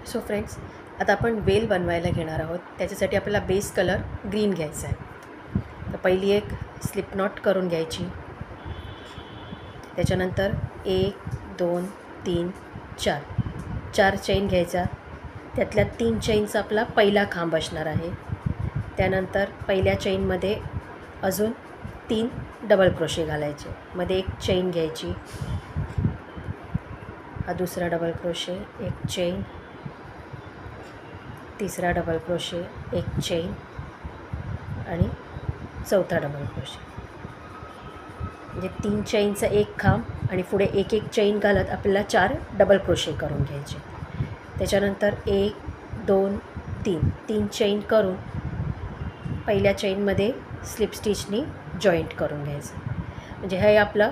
So friends, आता आपण वेल बनवायला घेणार आहोत. त्याच्यासाठी आपल्याला बेस कलर ग्रीन घ्यायचा आहे. तर पहिली एक स्लिप नॉट करून घ्यायची. त्याच्यानंतर 1 2 3 4 चेन घ्यायचा. त्यातल्या 3 चेनचा आपला पहिला खांब असणार आहे. त्यानंतर पहिल्या चेनमध्ये अजून 3 डबल क्रोशे घालायचे. मध्ये एक चेन घ्यायची. हा दुसरा डबल क्रोशे, एक चेन, तिसरा डबल क्रोशे, एक चेन आणि चौथा डबल क्रोशे. म्हणजे 3 चेनचा एक खांब आणि पुढे एक एक चेन घालत आपल्याला 4 डबल क्रोशे करून घ्यायचे. त्याच्यानंतर 1 2 3 चेन करून पहिल्या चेनमध्ये स्लिप स्टिचनी जॉईंट करून घ्यायचं. म्हणजे हे आपला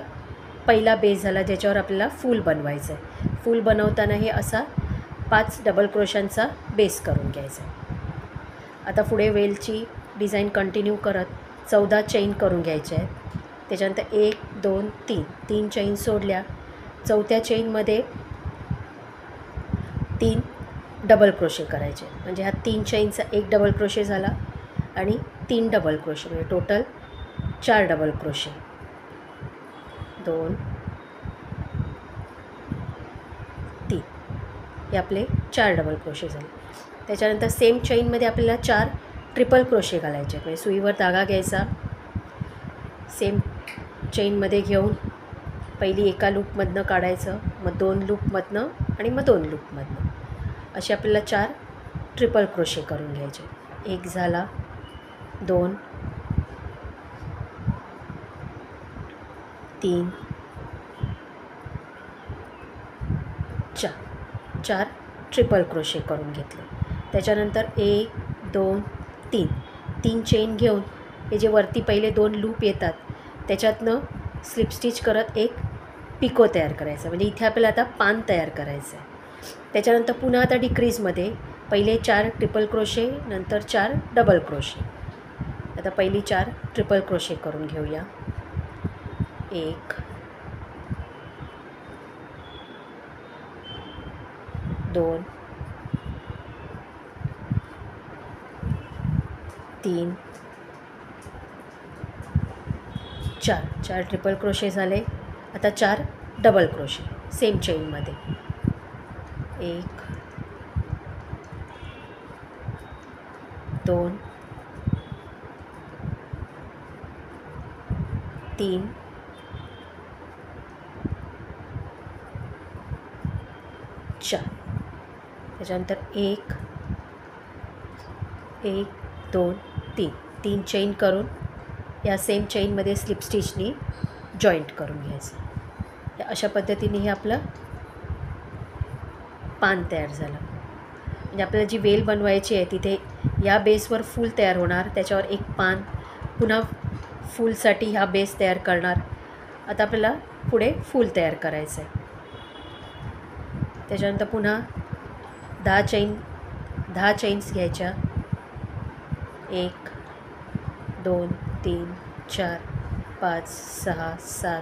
पहिला बेस झाला, ज्याच्यावर आपल्याला फूल बनवायचं आहे. फूल बनवताना हे असा 5 डबल क्रोशांचा बेस करून घ्यायचा आहे. आता पुढे वेलची डिझाईन कंटिन्यू करत 14 चेन करून घ्यायच्या आहेत. त्याच्यानंतर 1 2 3 चेन सोडल्या. चौथ्या चेनमध्ये 3 डबल क्रोशे करायचे. म्हणजे हा 3 चेनचा एक डबल क्रोशे झाला आणि 3 डबल क्रोशे, म्हणजे टोटल 4 डबल क्रोशे. 2 3 हे आपले 4 डबल क्रोशे झाले. त्याच्यानंतर सेम चेनमध्ये आपल्याला 4 ट्रिपल क्रोशे घालायचे. म्हणजे सुईवर धागा घ्यायचा, सेम चेनमध्ये घेऊन पहिली एका लूपमधनं काढायचं, मग 2 लूपमधनं आणि मग 2 लूपमधनं असे आपल्याला 4 ट्रिपल क्रोशे करून घ्यायचे. एक झाला, 2 3 4 ट्रिपल क्रोशे करून घेतले. त्याच्यानंतर 1 2 3 चेन घेऊन हे जे वरती पहिले 2 लूप येतात त्याच्यातनं स्लिप स्टिच करत एक पिको तयार करायचा. म्हणजे इथे आपल्याला आता पान तयार करायचं आहे. त्याच्यानंतर पुन्हा आता डिक्रीजमध्ये पहिले 4 ट्रिपल क्रोशे, नंतर 4 डबल क्रोशे. आता पहिली 4 ट्रिपल क्रोशे करून घेऊया. 1 2 3 4 ट्रिपल क्रोशे झाले. आता 4 डबल क्रोशे सेम चेनमध्ये. 1 2 3 4. त्याच्यानंतर 1 2 3 चेन करून या सेम चेनमध्ये स्लिप स्टिचनी जॉईंट करून घ्यायचं. अशा पद्धतीने हे आपलं पान तयार झालं. म्हणजे आपल्याला जी वेल बनवायची आहे तिथे या बेसवर फूल तयार होणार, त्याच्यावर एक पान, पुन्हा फूलसाठी हा बेस तयार करणार. आता आपल्याला पुढे फूल तयार करायचं आहे. त्याच्यानंतर पुन्हा 10 चेन्स घ्यायच्या. 1 2 3 4 5 6 7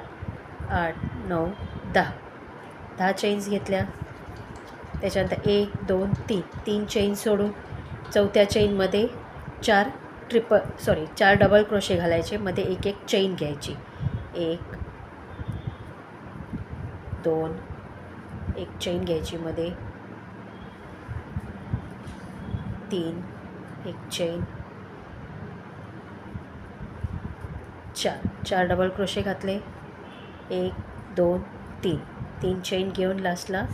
8 9 10 चेन्स घेतल्या. त्याच्यानंतर 1 2 3 चेन सोडून चौथ्या चेनमध्ये 4 डबल क्रोशे घालायचे. मध्ये एक एक चेन घ्यायची. 1 2 एक चेन घ्यायची, मध्ये 3 एक चेन, 4 डबल क्रोशे घातले. 1 2 3 चेन घेऊन लास्टला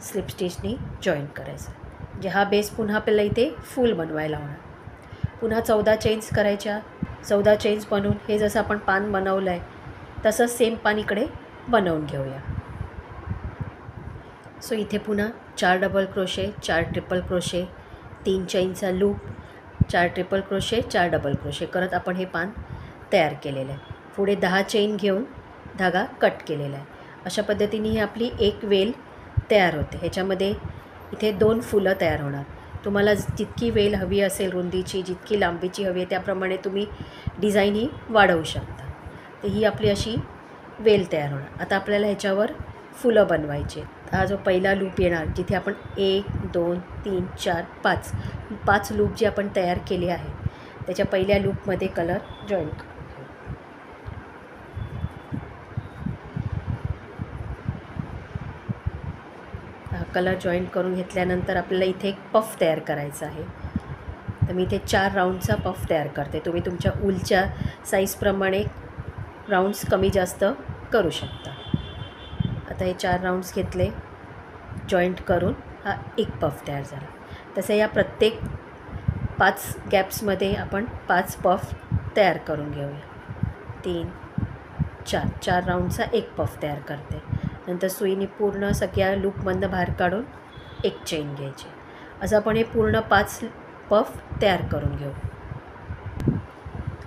स्लिप स्टिचनी जॉईंट करायचं. म्हणजे हा बेस पुन्हा आपल्याला इथे फूल बनवायला होणार. पुन्हा 14 चेन्स करायच्या. 14 चेन्स बनवून हे जसं आपण पान बनवलं आहे तसंच सेम पान इकडे बनवून घेऊया. सो इथे पुन्हा 4 डबल क्रोशे, 4 ट्रिपल क्रोशे, 3 चेनचा loop, 4 triple crochet, 4 double crochet करत आपण हे पान तयार केलेलं आहे. पुढे 10 चेन घेऊन धागा कट केलेला आहे. अशा पद्धतीने ही आपली एक वेल तयार होते. ह्याच्यामध्ये इथे 2 फुलं तयार होणार. तुम्हाला जितकी वेल हवी असेल, रुंदीची जितकी लांबीची हवी आहे त्याप्रमाणे तुम्ही डिझाईन ही वाढवू शकता. तर ही आपली अशी वेल तयार होणार. आता आपल्याला ह्याच्यावर फुलं बनवायची. हा जो पहिला लूप येणार जिथे आपण 1 2 3 4 5 लूप जे आपण तयार केले आहे त्याच्या पहिल्या लूपमध्ये कलर जॉईन करू. हा कलर जॉईन करून घेतल्यानंतर आपल्याला इथे एक पफ तयार करायचा आहे. तर मी इथे 4 राऊंडचा पफ तयार करते. तुम्ही तुमच्या ऊलच्या साईजप्रमाणे राऊंड्स कमी जास्त करू शकता. आता हे 4 राऊंड्स घेतले, जॉईंट करून हा एक पफ तयार झाला. तसं या प्रत्येक 5 गॅप्समध्ये आपण 5 पफ तयार करून घेऊया. 3 4 राऊंडचा एक पफ तयार करते. नंतर सुईने पूर्ण सगळ्या लूपमधनं बाहेर काढून एक चेन घ्यायची. असं आपण हे पूर्ण 5 पफ तयार करून घेऊ.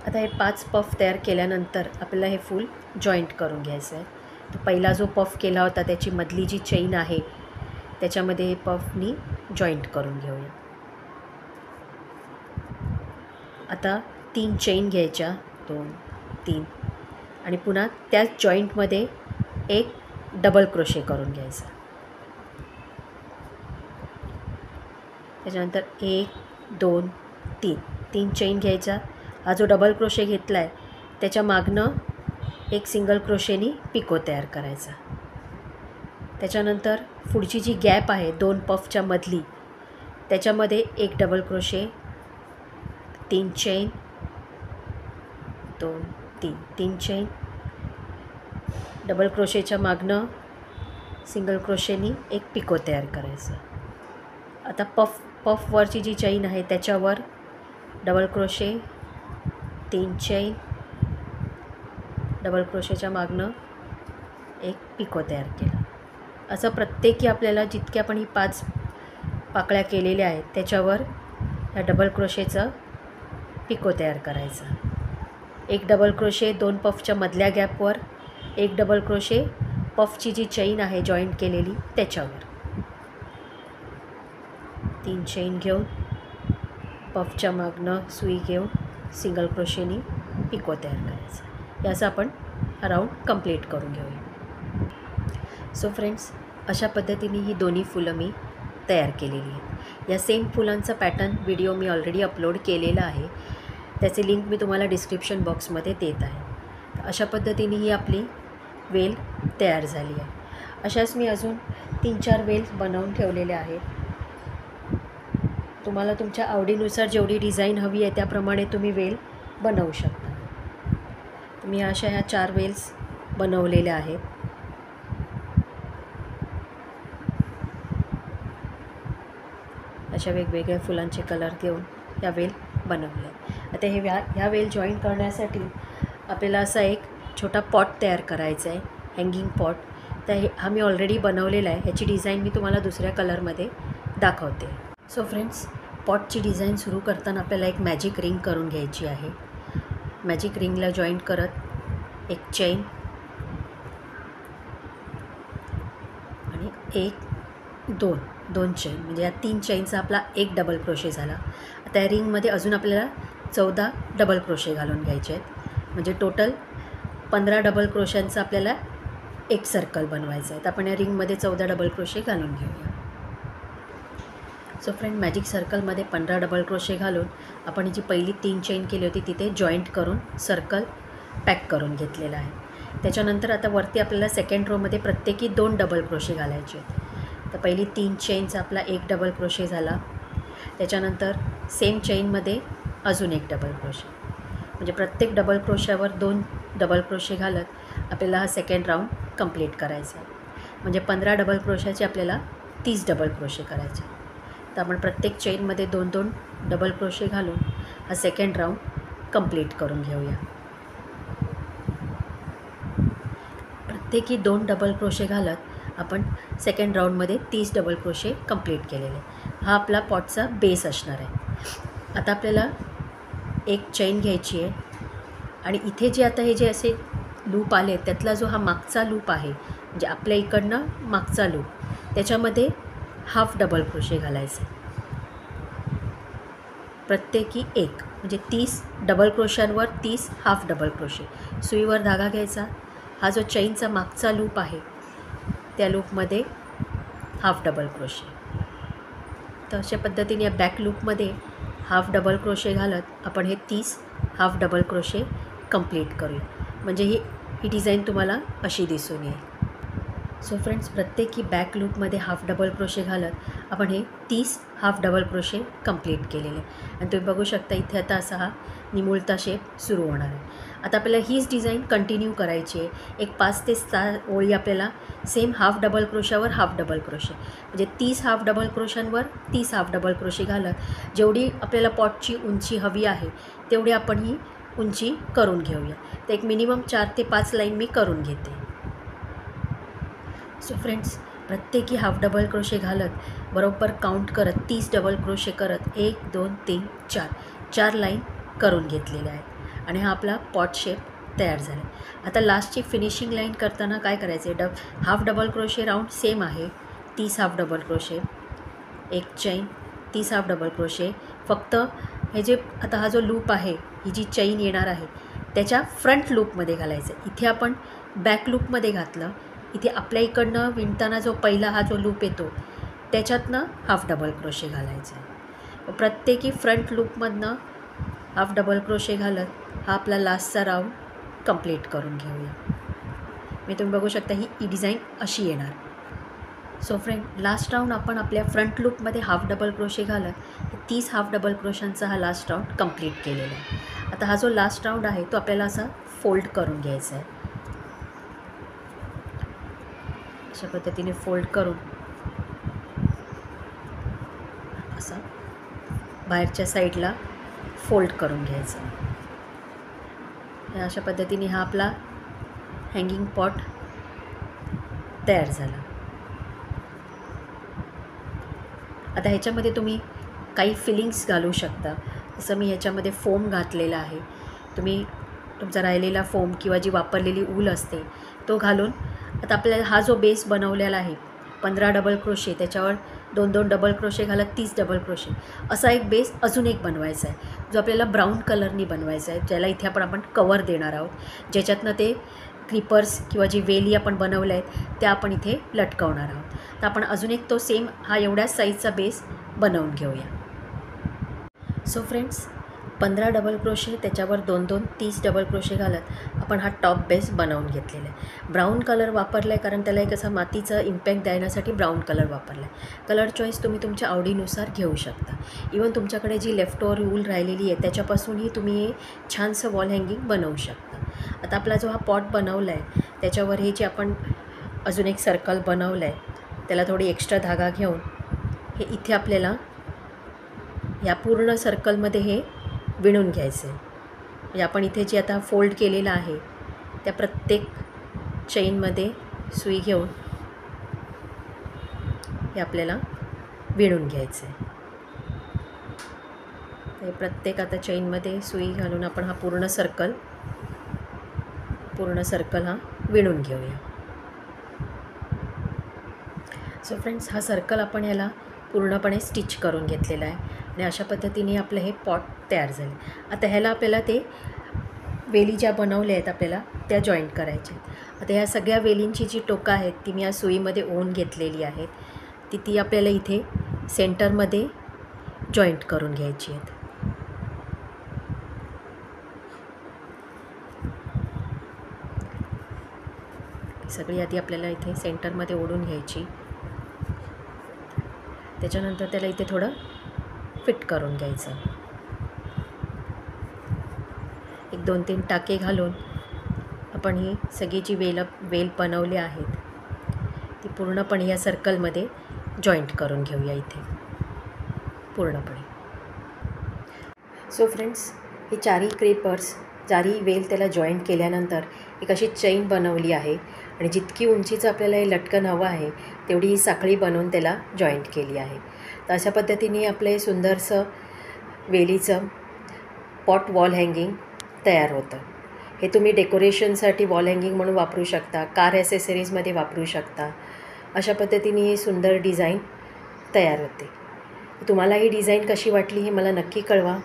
आता हे 5 पफ तयार केल्यानंतर आपल्याला हे फूल जॉईंट करून घ्यायचं आहे. तर पहिला जो पफ केला होता त्याची मधली जी चेन आहे त्याच्यामध्ये हे पफनी जॉईंट करून घेऊया. आता 3 चेन घ्यायच्या, 2 3 आणि पुन्हा त्याच जॉईंटमध्ये एक डबल क्रोशे करून घ्यायचा. त्याच्यानंतर 1 2 3 चेन घ्यायचा. हा जो डबल क्रोशे घेतला आहे त्याच्या मागनं एक सिंगल क्रोशेनी पिको तयार करायचा. त्याच्यानंतर पुढची जी गॅप आहे 2 पफच्या मधली त्याच्यामध्ये एक double crochet, 3 chain, 2 3 chain, double क्रोशेच्या मागनं सिंगल क्रोशेनी एक पिको तयार करायचं. आता पफवरची जी चेन आहे त्याच्यावर डबल क्रोशे, 3 चेन, डबल क्रोशेच्या मागनं एक पिको तयार केला. असं प्रत्येकी आपल्याला जितके आपण ही 5 पाकळ्या केलेल्या आहेत त्याच्यावर ह्या डबल क्रोशेचं पिको तयार करायचा. एक डबल क्रोशे 2 पफच्या मधल्या गॅपवर, एक डबल क्रोशे पफची जी चेन आहे जॉईंट केलेली त्याच्यावर, 3 चेन घेऊन पफच्या मागनं सुई घेऊन सिंगल क्रोशेनी पिको तयार करायचा. याचा आपण हा राऊंड कंप्लीट करून घेऊया. सो फ्रेंड्स, अशा पद्धतीने ही दोन्ही फुलं मी तयार केलेली आहेत. या सेम फुलांचा पॅटर्न व्हिडिओ मी ऑलरेडी अपलोड केलेला आहे. त्याचे लिंक मी तुम्हाला डिस्क्रिप्शन बॉक्समध्ये देत आहे. अशा पद्धतीने ही आपली वेल तयार झाली आहे. अशाच मी अजून 3-4 वेल बनवून ठेवलेल्या आहेत. तुम्हाला तुमच्या आवडीनुसार जेवढी डिझाईन हवी आहे त्याप्रमाणे तुम्ही वेल बनवू शकता. मी अशा ह्या 4 वेल्स बनवलेल्या आहेत. अशा वेगवेगळ्या फुलांचे कलर देऊन ह्या वेल बनवल्या. आता ह्या वेल जॉईन करण्यासाठी आपल्याला असा एक छोटा पॉट तयार करायचा आहे, हँगिंग पॉट. तर हा मी ऑलरेडी बनवलेला आहे. ह्याची डिझाईन मी तुम्हाला दुसऱ्या कलरमध्ये दाखवते. सो फ्रेंड्स, पॉटची डिझाईन सुरू करताना आपल्याला एक मॅजिक रिंग करून घ्यायची आहे. मॅजिक रिंगला जॉईंट करत एक चेन आणि 1 2 चेन, म्हणजे या 3 चेनचा आपला एक डबल क्रोशे झाला. आता या रिंगमध्ये अजून आपल्याला 14 डबल क्रोशे घालून घ्यायचे आहेत. म्हणजे टोटल 15 डबल क्रोशांचा आपल्याला एक सर्कल बनवायचं आहे. तर आपण या रिंगमध्ये 14 डबल क्रोशे घालून घेऊया. सो फ्रेंड, मॅजिक सर्कलमध्ये 15 डबल क्रोशे घालून आपण जी पहिली 3 चेन केली होती तिथे जॉईंट करून सर्कल पॅक करून घेतलेला आहे. त्याच्यानंतर आता वरती आपल्याला सेकंड रोमध्ये प्रत्येकी 2 डबल क्रोशे घालायचे आहेत. तर पहिली 3 चेनचा आपला एक डबल क्रोशे झाला. त्याच्यानंतर सेम चेनमध्ये अजून एक डबल क्रोशे, म्हणजे प्रत्येक डबल क्रोशावर 2 डबल क्रोशे घालत आपल्याला हा सेकंड राऊंड कंप्लीट करायचा आहे. म्हणजे 15 डबल क्रोशाचे आपल्याला 30 डबल क्रोशे करायचे. तर आपण प्रत्येक चेनमध्ये 2-2 डबल क्रोशे घालून हा सेकंड राऊंड कंप्लीट करून घेऊया. प्रत्येकी 2 डबल क्रोशे घालत आपण सेकंड राऊंडमध्ये 30 डबल क्रोशे कंप्लीट केलेले. हा आपला पॉटचा बेस असणार आहे. आता आपल्याला एक चेन घ्यायची आहे आणि इथे जे आता हे जे असे लूप आले त्यातला जो हा मागचा लूप आहे, म्हणजे आपल्या इकडनं मागचा लूप, त्याच्यामध्ये हाफ डबल क्रोशे घालायचे. प्रत्येकी एक, म्हणजे 30 डबल क्रोशांवर 30 हाफ डबल क्रोशे. सुईवर धागा घ्यायचा. हा जो चेनचा मागचा लूप आहे त्या लूपमध्ये हाफ डबल क्रोशे. तर अशा पद्धतीने या बॅक लूपमध्ये हाफ डबल क्रोशे घालत आपण हे 30 हाफ डबल क्रोशे कंप्लीट करूया. म्हणजे ही डिझाईन तुम्हाला अशी दिसून येईल. सो फ्रेंड्स, प्रत्येकी बॅक लूपमध्ये हाफ डबल क्रोशे घालत आपण हे 30 हाफ डबल क्रोशे कंप्लीट केलेले. आणि तुम्ही बघू शकता इथे आता असा हा निमुळता शेप सुरू होणार आहे. आता आपल्याला हीच डिझाईन कंटिन्यू करायची आहे. एक 5 ते 6 ओळी आपल्याला सेम हाफ डबल क्रोशावर हाफ डबल क्रोशे, म्हणजे 30 हाफ डबल क्रोशांवर 30 हाफ डबल क्रोशे घालत जेवढी आपल्याला पॉटची उंची हवी आहे तेवढी आपण ही उंची करून घेऊया. तर एक मिनिमम 4 ते 5 लाईन मी करून घेते. सो फ्रेंड्स, प्रत्येकी हाफ डबल क्रोशे घालत बरोबर काउंट करत 30 डबल क्रोशे करत 1 2 3 4 लाईन करून घेतलेल्या आहेत. आणि हा आपला पॉट शेप तयार झाला. आता लास्टची फिनिशिंग लाईन करताना काय करायचं आहे, half double crochet round same आहे. 30 हाफ डबल क्रोशे, एक चैन, 30 हाफ डबल क्रोशे. फक्त हे जे आता हा जो लूप आहे, ही जी चैन येणार आहे त्याच्या फ्रंट लूपमध्ये घालायचं. इथे आपण बॅक लूपमध्ये घातलं. इथे आपल्या इकडनं विणताना जो पहिला हा जो लूप येतो त्याच्यातनं हाफ डबल क्रोशे घालायचं आहे. प्रत्येकी फ्रंट लूपमधनं हाफ डबल क्रोशे घालत हा आपला लास्टचा राऊंड कंप्लीट करून घेऊया. मी तुम्ही बघू शकता ही डिझाईन अशी येणार. सो फ्रेंड, लास्ट राऊंड आपण आपल्या फ्रंट लूपमध्ये हाफ डबल क्रोशे घालत 30 हाफ डबल क्रोशांचा हा लास्ट राऊंड कंप्लीट केलेला आहे. आता हा जो लास्ट राऊंड आहे तो आपल्याला असा फोल्ड करून घ्यायचा आहे. अशा पद्धतीने फोल्ड करून असा बाहेरच्या साईडला फोल्ड करून घ्यायचा. अशा पद्धतीने हा आपला हँगिंग पॉट तयार झाला. आता ह्याच्यामध्ये तुम्ही काही फिलिंग्स घालू शकता. जसं मी ह्याच्यामध्ये फोम घातलेला आहे. तुम्ही तुमचा राहिलेला फोम किंवा जी वापरलेली ऊल असते तो घालून आता आपल्याला हा जो बेस बनवलेला आहे 15 डबल क्रोशे, त्याच्यावर 2-2 डबल क्रोशे घालत 30 डबल क्रोशे, असा एक बेस अजून एक बनवायचा आहे जो आपल्याला ब्राऊन कलरनी बनवायचा आहे, ज्याला इथे आपण कवर देणार आहोत, ज्याच्यातनं ते क्रीपर्स किंवा जी वेली आपण बनवल्या आहेत त्या आपण इथे लटकवणार आहोत. तर आपण अजून एक तो सेम हा एवढ्याच साईजचा बेस बनवून घेऊया. सो फ्रेंड्स, 15 डबल क्रोशे त्याच्यावर 2-2 30 डबल क्रोशे घालत आपण हा टॉप बेस बनवून घेतलेला आहे. ब्राऊन कलर वापरला आहे कारण त्याला एक असा मातीचा इम्पॅक्ट देण्यासाठी ब्राऊन कलर वापरला आहे. कलर चॉईस तुम्ही तुमच्या आवडीनुसार घेऊ शकता. इवन तुमच्याकडे जी लेफ्ट ओव्हर ऊल राहिलेली आहे त्याच्यापासूनही तुम्ही हे छानसं वॉल हँगिंग बनवू शकता. आता आपला जो हा पॉट बनवला आहे त्याच्यावर हे जे आपण अजून एक सर्कल बनवलं आहे त्याला थोडी एक्स्ट्रा धागा घेऊन हे इथे आपल्याला या पूर्ण सर्कलमध्ये हे विणून घ्यायचं आहे. म्हणजे आपण इथे जे आता फोल्ड केलेलं आहे त्या प्रत्येक चैनमध्ये सुई घेऊन हे आपल्याला विणून घ्यायचं आहे. ते प्रत्येक आता चैनमध्ये सुई घालून आपण हा पूर्ण सर्कल हा विणून घेऊया. सो फ्रेंड्स, हा सर्कल आपण याला पूर्णपणे स्टिच करून घेतलेला आहे आणि अशा पद्धतीने आपलं हे पॉट तयार झाले. आता ह्याला आपल्याला ते वेली ज्या बनवल्या आहेत आपल्याला त्या जॉईंट करायच्या आहेत. आता ह्या सगळ्या वेलींची जी टोकं आहेत ती मी या सुईमध्ये ओवून घेतलेली आहेत. ती आपल्याला इथे सेंटरमध्ये जॉईंट करून घ्यायची आहेत. सगळी आधी आपल्याला इथे सेंटरमध्ये ओढून घ्यायची. त्याच्यानंतर त्याला इथे थोडं फिट करून घ्यायचं. 1-2-3 टाके घालून आपण ही सगळी जी वेल बनवली आहेत ती पूर्णपणे या सर्कलमध्ये जॉईंट करून घेऊया इथे पूर्णपणे. सो फ्रेंड्स, हे चारही क्रीपर्स चारही वेल त्याला जॉईंट केल्यानंतर एक अशी चैन बनवली आहे आणि जितकी उंचीचं आपल्याला हे लटकन हवं आहे तेवढी ही साखळी बनवून त्याला जॉईंट केली आहे. तर अशा पद्धतीने आपलं हे सुंदरसं वेलीचं पॉट वॉल हँगिंग तयार होतं. हे तुम्ही डेकोरेशनसाठी वॉल हँगिंग म्हणून वापरू शकता, कार ॲसेसरीजमध्ये वापरू शकता. अशा पद्धतीने ही सुंदर डिझाईन तयार होते. तुम्हाला ही डिझाईन कशी वाटली हे मला नक्की कळवा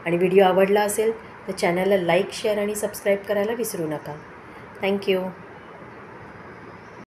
आणि व्हिडिओ आवडला असेल तर चॅनलला लाईक, शेअर आणि सबस्क्राईब करायला विसरू नका. थँक्यू.